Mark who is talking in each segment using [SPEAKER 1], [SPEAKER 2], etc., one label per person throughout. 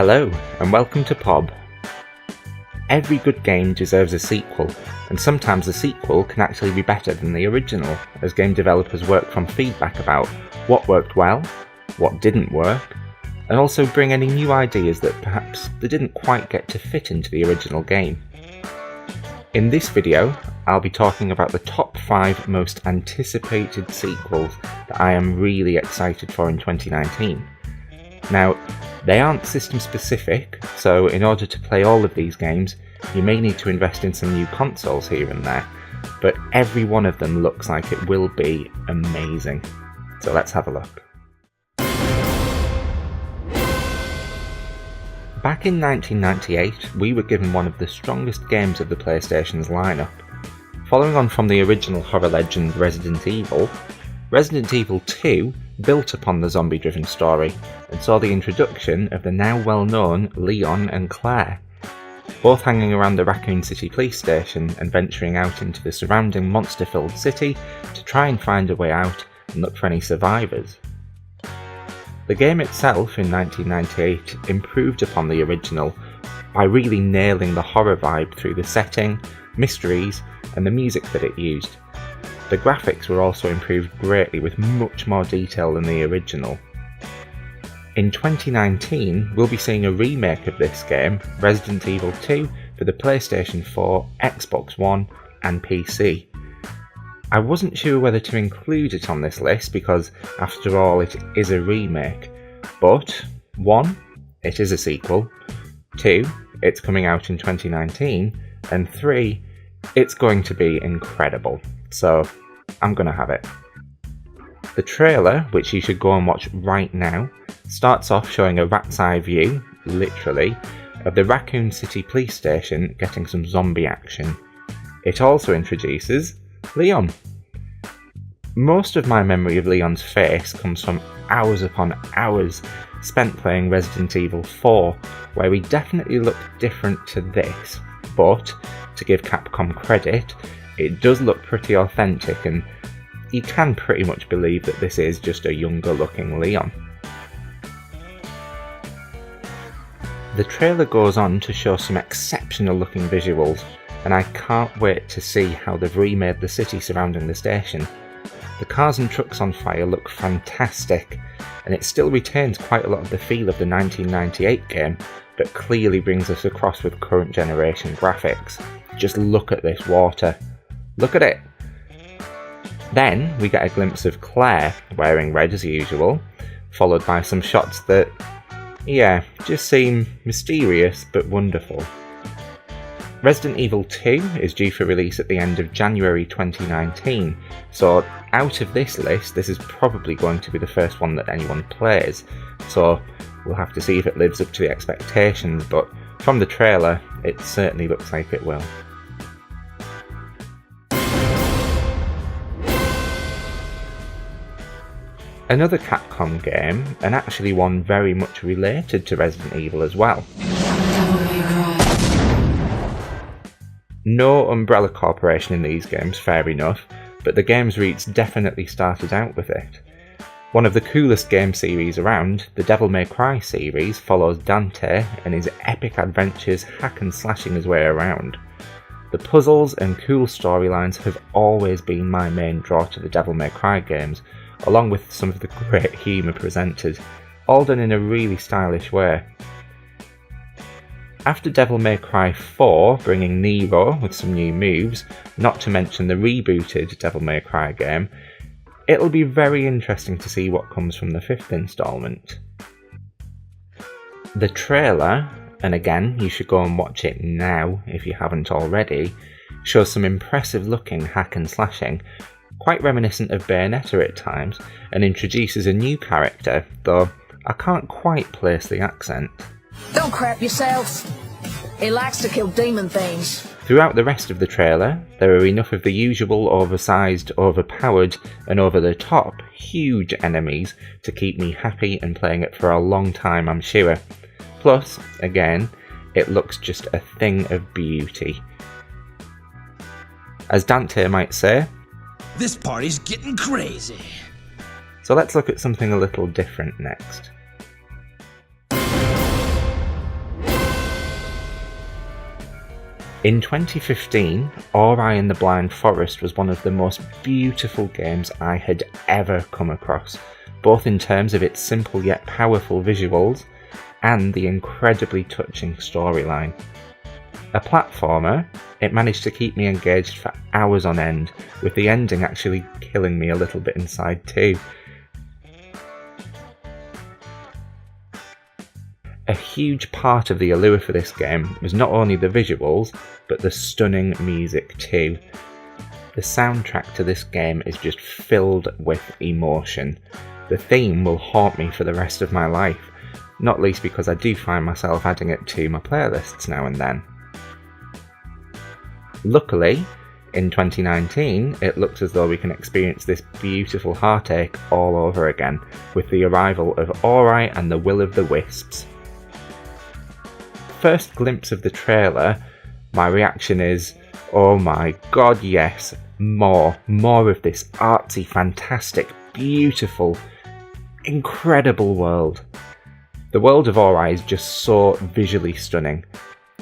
[SPEAKER 1] Hello, and welcome to POB. Every good game deserves a sequel, and sometimes the sequel can actually be better than the original, as game developers work from feedback about what worked well, what didn't work, and also bring any new ideas that perhaps they didn't quite get to fit into the original game. In this video, I'll be talking about the top 5 most anticipated sequels that I am really excited for in 2019. Now, they aren't system specific, so in order to play all of these games, you may need to invest in some new consoles here and there, but every one of them looks like it will be amazing. So let's have a look. Back in 1998, we were given one of the strongest games of the PlayStation's lineup. Following on from the original horror legend Resident Evil, Resident Evil 2 built upon the zombie-driven story and saw the introduction of the now well-known Leon and Claire, both hanging around the Raccoon City police station and venturing out into the surrounding monster-filled city to try and find a way out and look for any survivors. The game itself in 1998 improved upon the original by really nailing the horror vibe through the setting, mysteries, and the music that it used. The graphics were also improved greatly with much more detail than the original. In 2019, we'll be seeing a remake of this game, Resident Evil 2, for the PlayStation 4, Xbox One, and PC. I wasn't sure whether to include it on this list because, after all, it is a remake. But, 1, it is a sequel, 2, it's coming out in 2019, and 3, it's going to be incredible. So, I'm gonna have it. The trailer, which you should go and watch right now, starts off showing a rat's eye view, literally, of the Raccoon City police station getting some zombie action. It also introduces Leon. Most of my memory of Leon's face comes from hours upon hours spent playing Resident Evil 4, where he definitely looked different to this, but, to give Capcom credit, it does look pretty authentic and you can pretty much believe that this is just a younger looking Leon. The trailer goes on to show some exceptional looking visuals, and I can't wait to see how they've remade the city surrounding the station. The cars and trucks on fire look fantastic, and it still retains quite a lot of the feel of the 1998 game, but clearly brings us across with current generation graphics. Just look at this water. Look at it! Then we get a glimpse of Claire wearing red as usual, followed by some shots that, just seem mysterious but wonderful. Resident Evil 2 is due for release at the end of January 2019, so out of this list, this is probably going to be the first one that anyone plays, so we'll have to see if it lives up to the expectations, but from the trailer, it certainly looks like it will. Another Capcom game, and actually one very much related to Resident Evil as well. No Umbrella Corporation in these games, fair enough, but the game's roots definitely started out with it. One of the coolest game series around, the Devil May Cry series follows Dante and his epic adventures hack and slashing his way around. The puzzles and cool storylines have always been my main draw to the Devil May Cry games, along with some of the great humour presented, all done in a really stylish way. After Devil May Cry 4 bringing Nero with some new moves, not to mention the rebooted Devil May Cry game, it'll be very interesting to see what comes from the 5th instalment. The trailer, and again you should go and watch it now if you haven't already, shows some impressive looking hack and slashing, quite reminiscent of Bayonetta at times, and introduces a new character, though I can't quite place the accent.
[SPEAKER 2] Don't crap yourself. He likes to kill demon things.
[SPEAKER 1] Throughout the rest of the trailer, there are enough of the usual oversized, overpowered, and over-the-top huge enemies to keep me happy and playing it for a long time, I'm sure. Plus, again, it looks just a thing of beauty. As Dante might say,
[SPEAKER 3] this party's getting crazy.
[SPEAKER 1] So let's look at something a little different next. In 2015, Ori and the Blind Forest was one of the most beautiful games I had ever come across, both in terms of its simple yet powerful visuals and the incredibly touching storyline. A platformer, it managed to keep me engaged for hours on end, with the ending actually killing me a little bit inside too. A huge part of the allure for this game was not only the visuals, but the stunning music too. The soundtrack to this game is just filled with emotion. The theme will haunt me for the rest of my life, not least because I do find myself adding it to my playlists now and then. Luckily, in 2019, it looks as though we can experience this beautiful heartache all over again, with the arrival of Ori and the Will of the Wisps. First glimpse of the trailer, my reaction is, oh my god, yes, more of this artsy, fantastic, beautiful, incredible world. The world of Ori is just so visually stunning.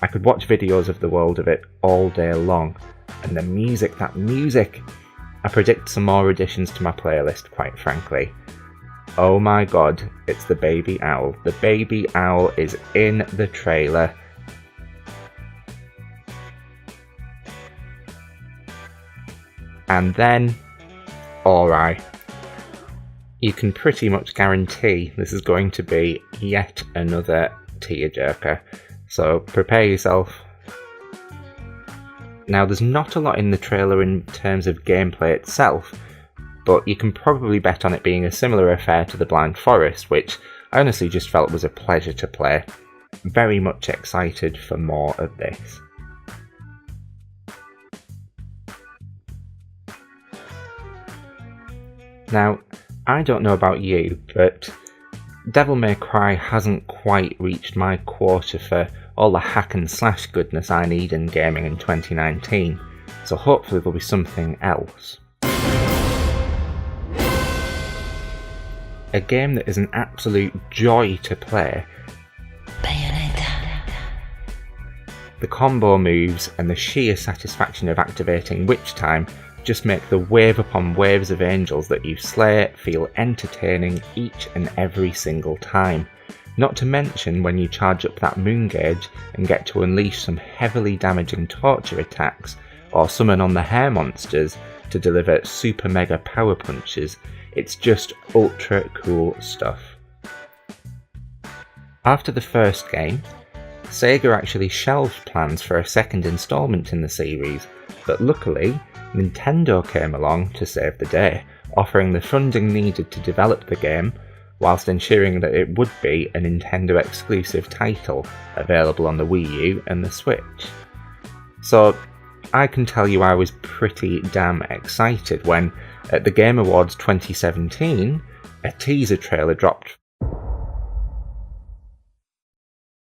[SPEAKER 1] I could watch videos of the world of it all day long, and the music, I predict some more additions to my playlist, quite frankly. Oh my god, it's the baby owl. The baby owl is in the trailer. And then, Ori. You can pretty much guarantee this is going to be yet another tearjerker, so prepare yourself. Now, there's not a lot in the trailer in terms of gameplay itself, but you can probably bet on it being a similar affair to The Blind Forest, which I honestly just felt was a pleasure to play. Very much excited for more of this. Now, I don't know about you, but Devil May Cry hasn't quite reached my quota for all the hack and slash goodness I need in gaming in 2019, so hopefully there'll be something else. A game that is an absolute joy to play. Bayonetta. The combo moves and the sheer satisfaction of activating Witch Time just make the wave upon waves of angels that you slay feel entertaining each and every single time. Not to mention when you charge up that moon gauge and get to unleash some heavily damaging torture attacks, or summon on the hair monsters to deliver super mega power punches. It's just ultra cool stuff. After the first game, Sega actually shelved plans for a second installment in the series, but luckily Nintendo came along to save the day, offering the funding needed to develop the game, whilst ensuring that it would be a Nintendo exclusive title available on the Wii U and the Switch. So I can tell you I was pretty damn excited when, at the Game Awards 2017, a teaser trailer dropped.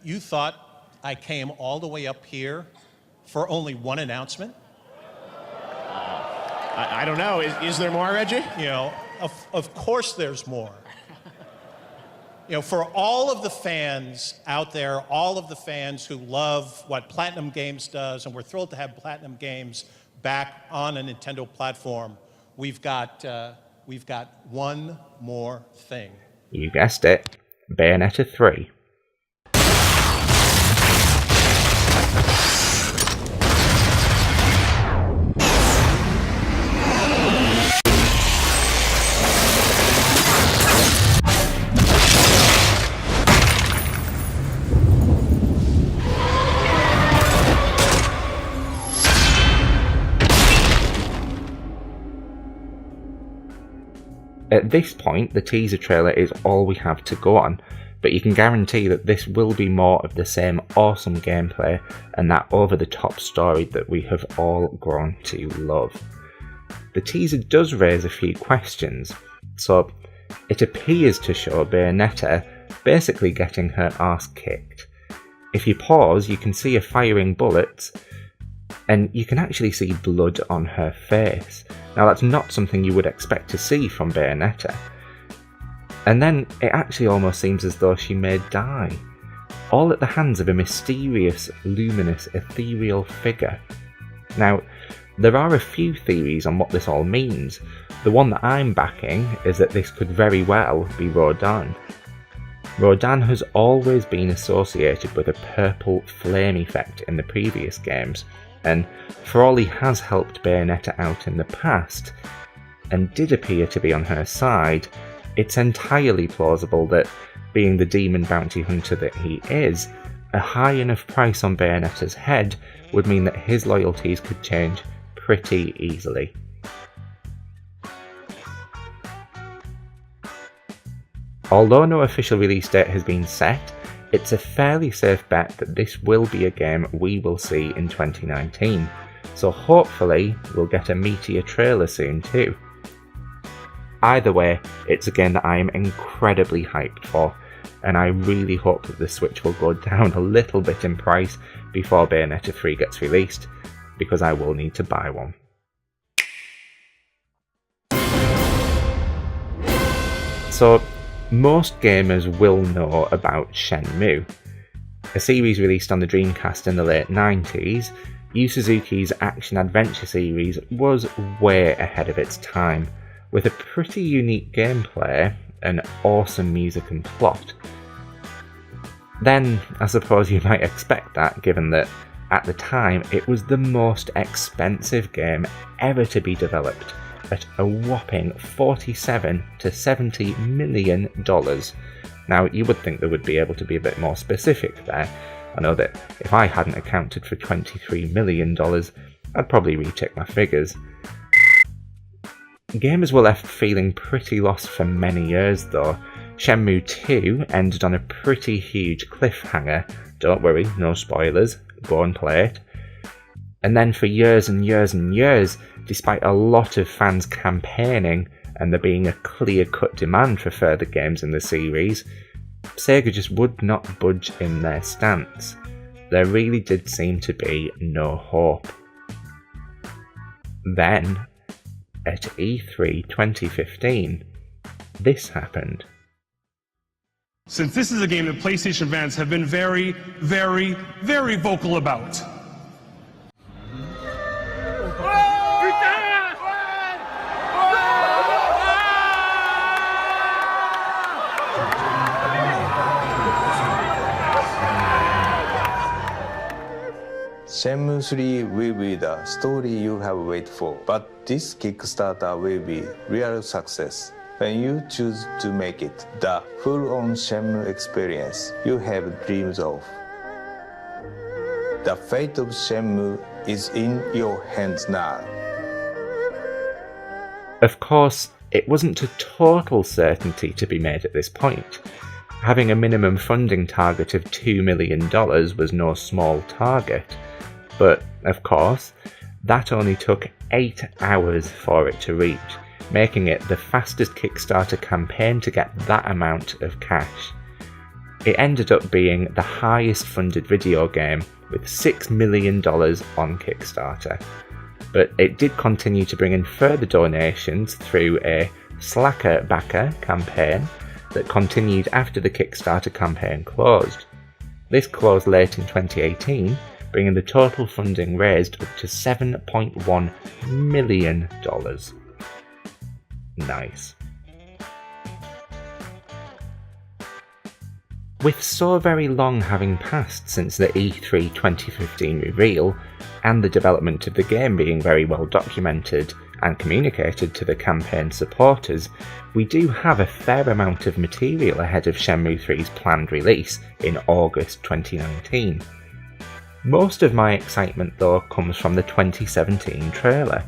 [SPEAKER 4] You thought I came all the way up here for only one announcement?
[SPEAKER 5] I don't know. Is there more, Reggie?
[SPEAKER 4] You know, of course there's more. You know, for all of the fans out there, all of the fans who love what Platinum Games does, and we're thrilled to have Platinum Games back on a Nintendo platform, we've got one more thing.
[SPEAKER 1] You guessed it, Bayonetta 3. At this point, the teaser trailer is all we have to go on, but you can guarantee that this will be more of the same awesome gameplay and that over-the-top story that we have all grown to love. The teaser does raise a few questions, so it appears to show Bayonetta basically getting her arse kicked. If you pause, you can see her firing bullets, and you can actually see blood on her face. Now that's not something you would expect to see from Bayonetta. And then it actually almost seems as though she may die. all at the hands of a mysterious, luminous, ethereal figure. Now, there are a few theories on what this all means. The one that I'm backing is that this could very well be Rodin. Rodin has always been associated with a purple flame effect in the previous games, and for all he has helped Bayonetta out in the past, and did appear to be on her side, it's entirely plausible that, being the demon bounty hunter that he is, a high enough price on Bayonetta's head would mean that his loyalties could change pretty easily. Although no official release date has been set, it's a fairly safe bet that this will be a game we will see in 2019, so hopefully we'll get a meatier trailer soon too. Either way, it's a game that I am incredibly hyped for, and I really hope that the Switch will go down a little bit in price before Bayonetta 3 gets released, because I will need to buy one. So, most gamers will know about Shenmue. A series released on the Dreamcast in the late 90s, Yu Suzuki's action-adventure series was way ahead of its time, with a pretty unique gameplay and awesome music and plot. Then, I suppose you might expect that, given that, at the time, it was the most expensive game ever to be developed, at a whopping $47 to $70 million. Now, you would think they would be able to be a bit more specific there. I know that if I hadn't accounted for $23 million, I'd probably recheck my figures. Gamers were left feeling pretty lost for many years though. Shenmue 2 ended on a pretty huge cliffhanger. Don't worry, no spoilers, go and play it. And then for years and years and years, despite a lot of fans campaigning and there being a clear-cut demand for further games in the series, Sega just would not budge in their stance. There really did seem to be no hope. Then, at E3 2015, this happened.
[SPEAKER 6] Since this is a game that PlayStation fans have been very, very, very vocal about.
[SPEAKER 7] Shenmue 3 will be the story you have waited for, but this Kickstarter will be real success when you choose to make it the full-on Shenmue experience you have dreamed of. The fate of Shenmue is in your hands now.
[SPEAKER 1] Of course, it wasn't a total certainty to be made at this point. Having a minimum funding target of $2 million was no small target. But, of course, that only took 8 hours for it to reach, making it the fastest Kickstarter campaign to get that amount of cash. It ended up being the highest funded video game, with $6 million on Kickstarter. But it did continue to bring in further donations through a Slacker Backer campaign that continued after the Kickstarter campaign closed. This closed late in 2018, bringing the total funding raised up to $7.1 million. Nice. With so very long having passed since the E3 2015 reveal, and the development of the game being very well documented and communicated to the campaign supporters, we do have a fair amount of material ahead of Shenmue 3's planned release in August 2019. Most of my excitement though comes from the 2017 trailer.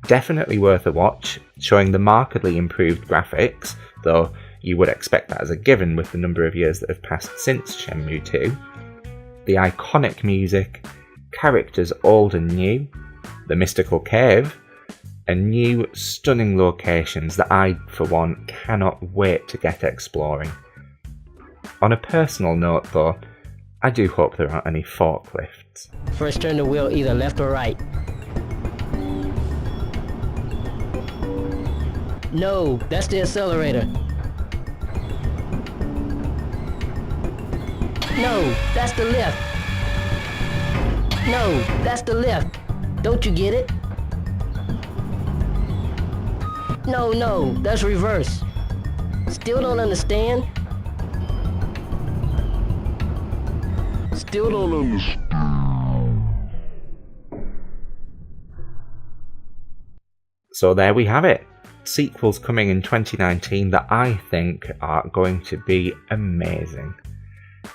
[SPEAKER 1] Definitely worth a watch, showing the markedly improved graphics, though you would expect that as a given with the number of years that have passed since Shenmue 2, the iconic music, characters old and new, the mystical cave, and new stunning locations that I, for one, cannot wait to get exploring. On a personal note though, I do hope there aren't any forklifts.
[SPEAKER 8] First turn the wheel either left or right. No, that's the accelerator. No, that's the left. No, that's the left. Don't you get it? No, that's reverse. Still don't understand? Still don't understand.
[SPEAKER 1] So there we have it. Sequels coming in 2019 that I think are going to be amazing.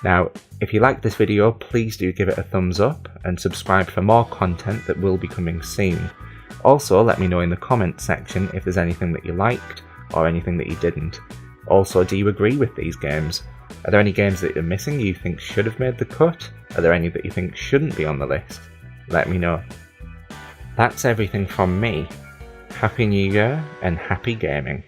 [SPEAKER 1] Now, if you like this video, please do give it a thumbs up and subscribe for more content that will be coming soon. Also, let me know in the comments section if there's anything that you liked or anything that you didn't. Also, do you agree with these games? Are there any games that you're missing you think should have made the cut? Are there any that you think shouldn't be on the list? Let me know. That's everything from me. Happy New Year and happy gaming.